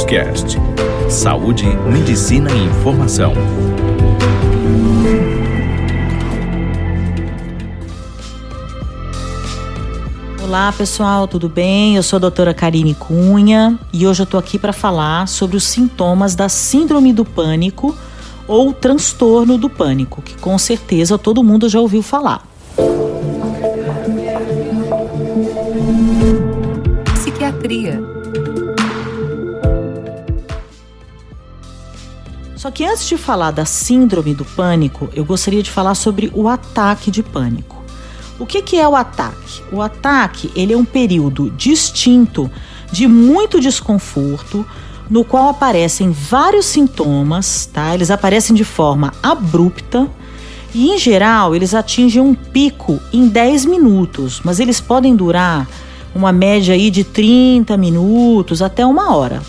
Cast. Saúde, medicina e informação. Olá pessoal, tudo bem? Eu sou a doutora Karine Cunha e hoje eu estou aqui para falar sobre os sintomas da síndrome do pânico ou transtorno do pânico, que com certeza todo mundo já ouviu falar. Psiquiatria. Só que antes de falar da síndrome do pânico, eu gostaria de falar sobre o ataque de pânico. O que é o ataque? O ataque, ele é um período distinto de muito desconforto, no qual aparecem vários sintomas, tá? Eles aparecem de forma abrupta e, em geral, eles atingem um pico em 10 minutos, mas eles podem durar uma média aí de 30 minutos até 1 hora,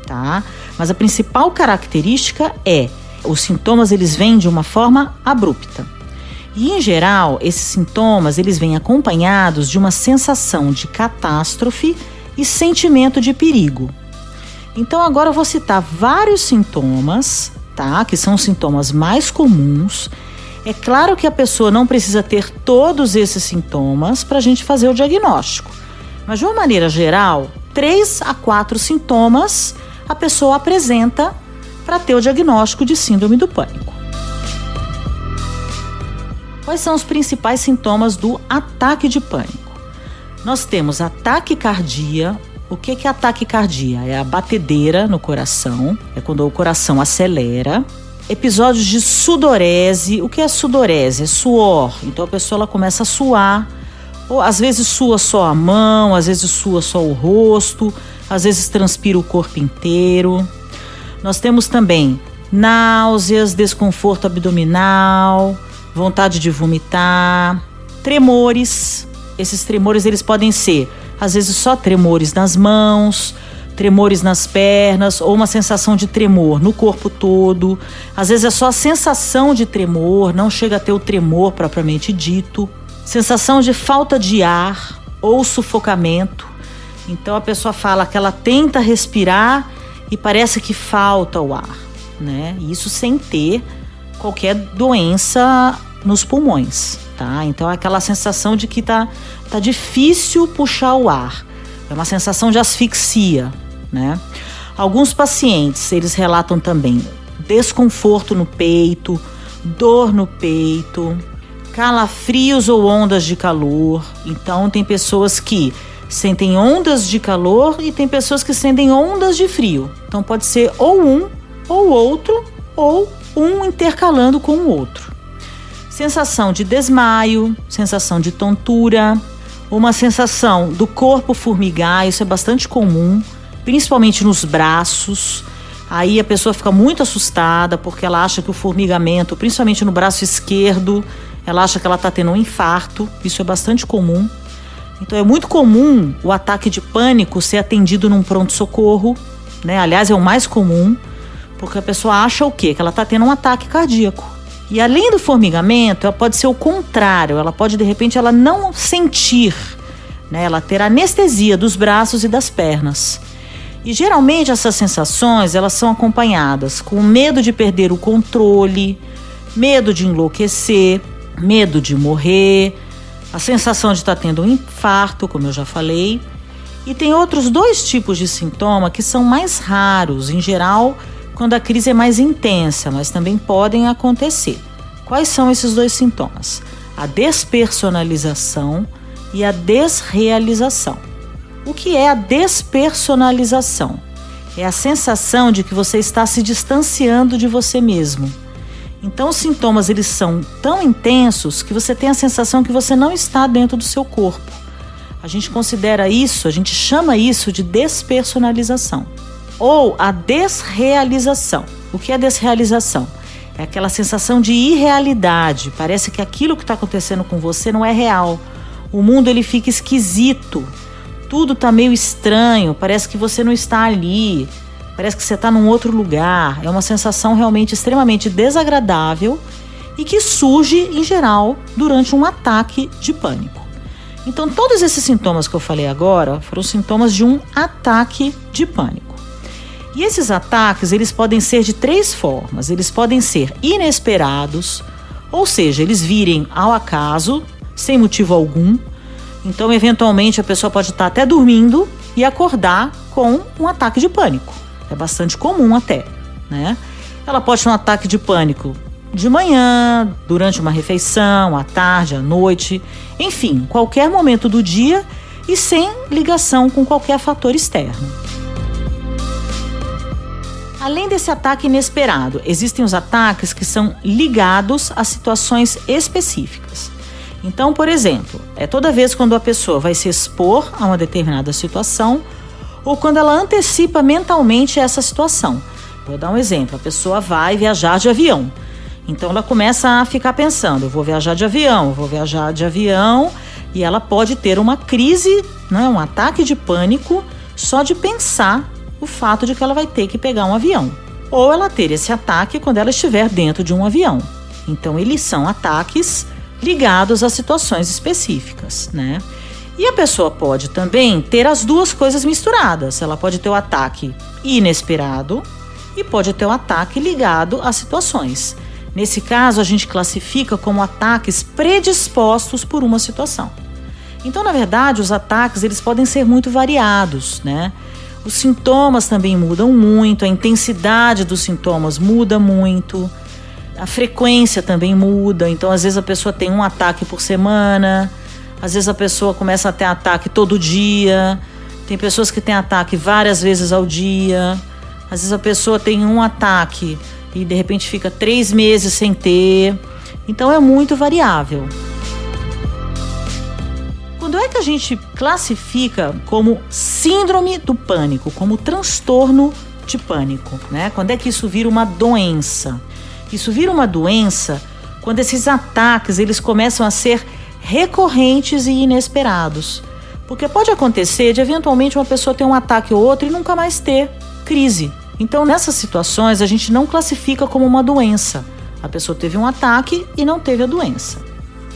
tá? Mas a principal característica é os sintomas, eles vêm de uma forma abrupta. E, em geral, esses sintomas, eles vêm acompanhados de uma sensação de catástrofe e sentimento de perigo. Então, agora eu vou citar vários sintomas, tá? Que são os sintomas mais comuns. É claro que a pessoa não precisa ter todos esses sintomas para a gente fazer o diagnóstico. Mas, de uma maneira geral, 3 a 4 sintomas a pessoa apresenta para ter o diagnóstico de síndrome do pânico. Quais são os principais sintomas do ataque de pânico? Nós temos a taquicardia. O que é a taquicardia? É a batedeira no coração, é quando o coração acelera. Episódios de sudorese. O que é sudorese? É suor. Então a pessoa ela começa a suar, ou às vezes sua só a mão, às vezes sua só o rosto, às vezes transpira o corpo inteiro. Nós temos também náuseas, desconforto abdominal, vontade de vomitar, tremores. Esses tremores eles podem ser, às vezes, só tremores nas mãos, tremores nas pernas ou uma sensação de tremor no corpo todo. Às vezes é só a sensação de tremor, não chega a ter o tremor propriamente dito. Sensação de falta de ar ou sufocamento. Então a pessoa fala que ela tenta respirar e parece que falta o ar, né? Isso sem ter qualquer doença nos pulmões, tá? Então é aquela sensação de que tá difícil puxar o ar. É uma sensação de asfixia, né? Alguns pacientes, eles relatam também desconforto no peito, dor no peito, calafrios ou ondas de calor. Então tem pessoas que sentem ondas de calor e tem pessoas que sentem ondas de frio. Então pode ser ou um ou outro, ou um intercalando com o outro. Sensação de desmaio, sensação de tontura, uma sensação do corpo formigar, isso é bastante comum, principalmente nos braços. Aí a pessoa fica muito assustada porque ela acha que o formigamento, principalmente no braço esquerdo, ela acha que ela está tendo um infarto, isso é bastante comum. Então é muito comum o ataque de pânico ser atendido num pronto-socorro, né? Aliás, é o mais comum, porque a pessoa acha o quê? Que ela está tendo um ataque cardíaco. E além do formigamento, ela pode ser o contrário, ela pode de repente ela não sentir, né? Ela ter anestesia dos braços e das pernas. E geralmente essas sensações, elas são acompanhadas com medo de perder o controle, medo de enlouquecer, medo de morrer, a sensação de estar tendo um infarto, como eu já falei. E tem outros 2 tipos de sintoma que são mais raros, em geral, quando a crise é mais intensa, mas também podem acontecer. Quais são esses 2 sintomas? A despersonalização e a desrealização. O que é a despersonalização? É a sensação de que você está se distanciando de você mesmo. Então os sintomas eles são tão intensos que você tem a sensação que você não está dentro do seu corpo. A gente considera isso, a gente chama isso de despersonalização. Ou a desrealização. O que é desrealização? É aquela sensação de irrealidade. Parece que aquilo que está acontecendo com você não é real. O mundo ele fica esquisito. Tudo está meio estranho. Parece que você não está ali. Parece que você está num outro lugar. É uma sensação realmente extremamente desagradável e que surge, em geral, durante um ataque de pânico. Então, todos esses sintomas que eu falei agora foram sintomas de um ataque de pânico. E esses ataques, eles podem ser de 3 formas. Eles podem ser inesperados, ou seja, eles virem ao acaso, sem motivo algum. Então, eventualmente, a pessoa pode estar até dormindo e acordar com um ataque de pânico. É bastante comum até, né? Ela pode ter um ataque de pânico de manhã, durante uma refeição, à tarde, à noite, enfim, qualquer momento do dia e sem ligação com qualquer fator externo. Além desse ataque inesperado, existem os ataques que são ligados a situações específicas. Então, por exemplo, toda vez quando a pessoa vai se expor a uma determinada situação ou quando ela antecipa mentalmente essa situação. Vou dar um exemplo, a pessoa vai viajar de avião. Então ela começa a ficar pensando, eu vou viajar de avião, e ela pode ter uma crise, né, um ataque de pânico só de pensar o fato de que ela vai ter que pegar um avião. Ou ela ter esse ataque quando ela estiver dentro de um avião. Então, eles são ataques ligados a situações específicas, né? E a pessoa pode também ter as duas coisas misturadas. Ela pode ter o ataque inesperado e pode ter o ataque ligado a situações. Nesse caso, a gente classifica como ataques predispostos por uma situação. Então, na verdade, os ataques eles podem ser muito variados, né? Os sintomas também mudam muito, a intensidade dos sintomas muda muito, a frequência também muda. Então, às vezes a pessoa tem um ataque por semana, às vezes a pessoa começa a ter ataque todo dia, tem pessoas que têm ataque várias vezes ao dia, às vezes a pessoa tem um ataque e de repente fica 3 meses sem ter. Então, é muito variável. Quando é que a gente classifica como síndrome do pânico, como transtorno de pânico, né? Quando é que isso vira uma doença? Isso vira uma doença quando esses ataques eles começam a ser recorrentes e inesperados. Porque pode acontecer de eventualmente uma pessoa ter um ataque ou outro e nunca mais ter crise. Então, nessas situações, a gente não classifica como uma doença. A pessoa teve um ataque e não teve a doença.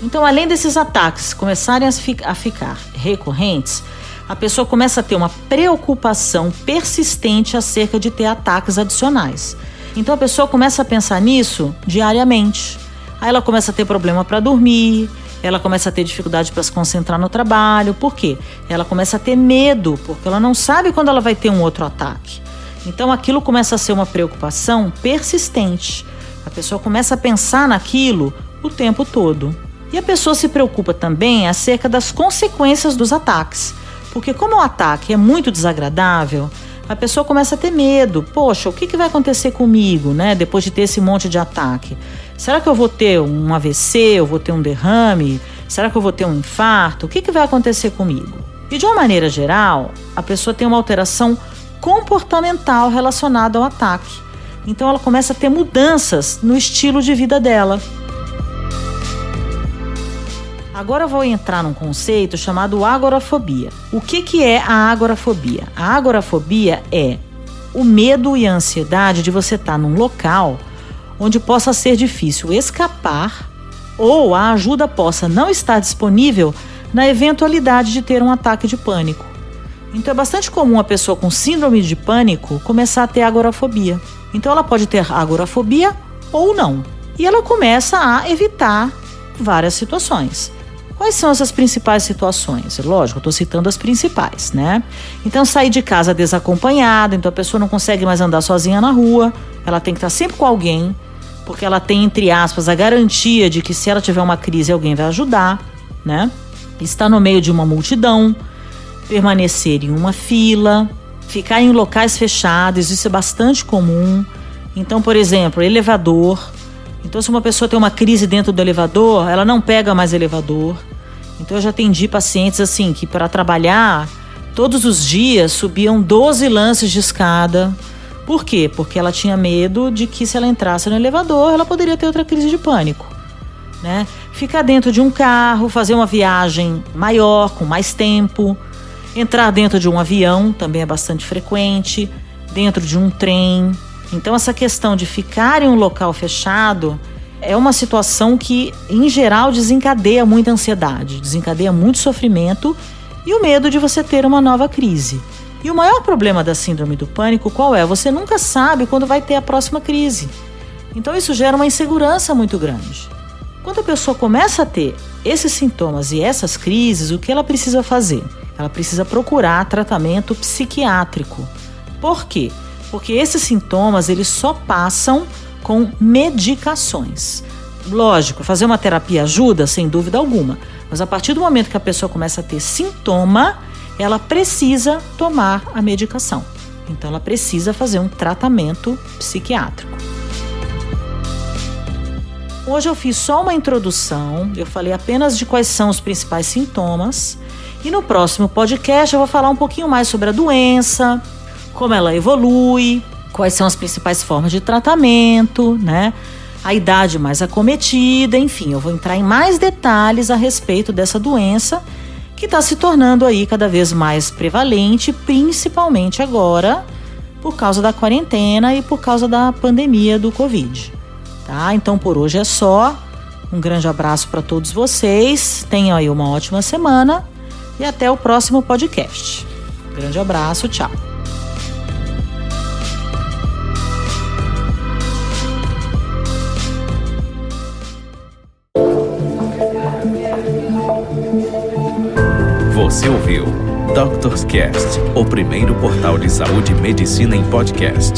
Então, além desses ataques começarem a ficar recorrentes, a pessoa começa a ter uma preocupação persistente acerca de ter ataques adicionais. Então, a pessoa começa a pensar nisso diariamente. Aí ela começa a ter problema para dormir, ela começa a ter dificuldade para se concentrar no trabalho. Por quê? Ela começa a ter medo, porque ela não sabe quando ela vai ter um outro ataque. Então, aquilo começa a ser uma preocupação persistente. A pessoa começa a pensar naquilo o tempo todo. E a pessoa se preocupa também acerca das consequências dos ataques. Porque como o ataque é muito desagradável, a pessoa começa a ter medo. Poxa, o que vai acontecer comigo, né? Depois de ter esse monte de ataque? Será que eu vou ter um AVC? Eu vou ter um derrame? Será que eu vou ter um infarto? O que vai acontecer comigo? E de uma maneira geral, a pessoa tem uma alteração comportamental relacionada ao ataque. Então ela começa a ter mudanças no estilo de vida dela. Agora eu vou entrar num conceito chamado agorafobia. O que é a agorafobia? A agorafobia é o medo e a ansiedade de você estar num local onde possa ser difícil escapar ou a ajuda possa não estar disponível na eventualidade de ter um ataque de pânico. Então é bastante comum a pessoa com síndrome de pânico começar a ter agorafobia. Então ela pode ter agorafobia ou não. E ela começa a evitar várias situações. Quais são essas principais situações? Lógico, eu estou citando as principais, né? Então, sair de casa desacompanhada, então a pessoa não consegue mais andar sozinha na rua, ela tem que estar sempre com alguém, porque ela tem, entre aspas, a garantia de que se ela tiver uma crise, alguém vai ajudar, né? Estar no meio de uma multidão, permanecer em uma fila, ficar em locais fechados, isso é bastante comum. Então, por exemplo, elevador. Então, se uma pessoa tem uma crise dentro do elevador, ela não pega mais elevador. Então, eu já atendi pacientes assim, que para trabalhar, todos os dias subiam 12 lances de escada. Por quê? Porque ela tinha medo de que se ela entrasse no elevador, ela poderia ter outra crise de pânico, né? Ficar dentro de um carro, fazer uma viagem maior, com mais tempo. Entrar dentro de um avião também é bastante frequente. Dentro de um trem. Então, essa questão de ficar em um local fechado é uma situação que, em geral, desencadeia muita ansiedade, desencadeia muito sofrimento e o medo de você ter uma nova crise. E o maior problema da síndrome do pânico qual é? Você nunca sabe quando vai ter a próxima crise. Então isso gera uma insegurança muito grande. Quando a pessoa começa a ter esses sintomas e essas crises, o que ela precisa fazer? Ela precisa procurar tratamento psiquiátrico. Por quê? Porque esses sintomas eles só passam com medicações. Lógico, fazer uma terapia ajuda, sem dúvida alguma, mas a partir do momento que a pessoa começa a ter sintoma, ela precisa tomar a medicação. Então ela precisa fazer um tratamento psiquiátrico. Hoje eu fiz só uma introdução, eu falei apenas de quais são os principais sintomas, e no próximo podcast eu vou falar um pouquinho mais sobre a doença, como ela evolui, quais são as principais formas de tratamento, né? A idade mais acometida, enfim, eu vou entrar em mais detalhes a respeito dessa doença que está se tornando aí cada vez mais prevalente, principalmente agora por causa da quarentena e por causa da pandemia do Covid. Tá? Então por hoje é só. Um grande abraço para todos vocês. Tenham aí uma ótima semana e até o próximo podcast. Grande abraço, tchau. Você ouviu Doctor's Cast, o primeiro portal de saúde e medicina em podcast.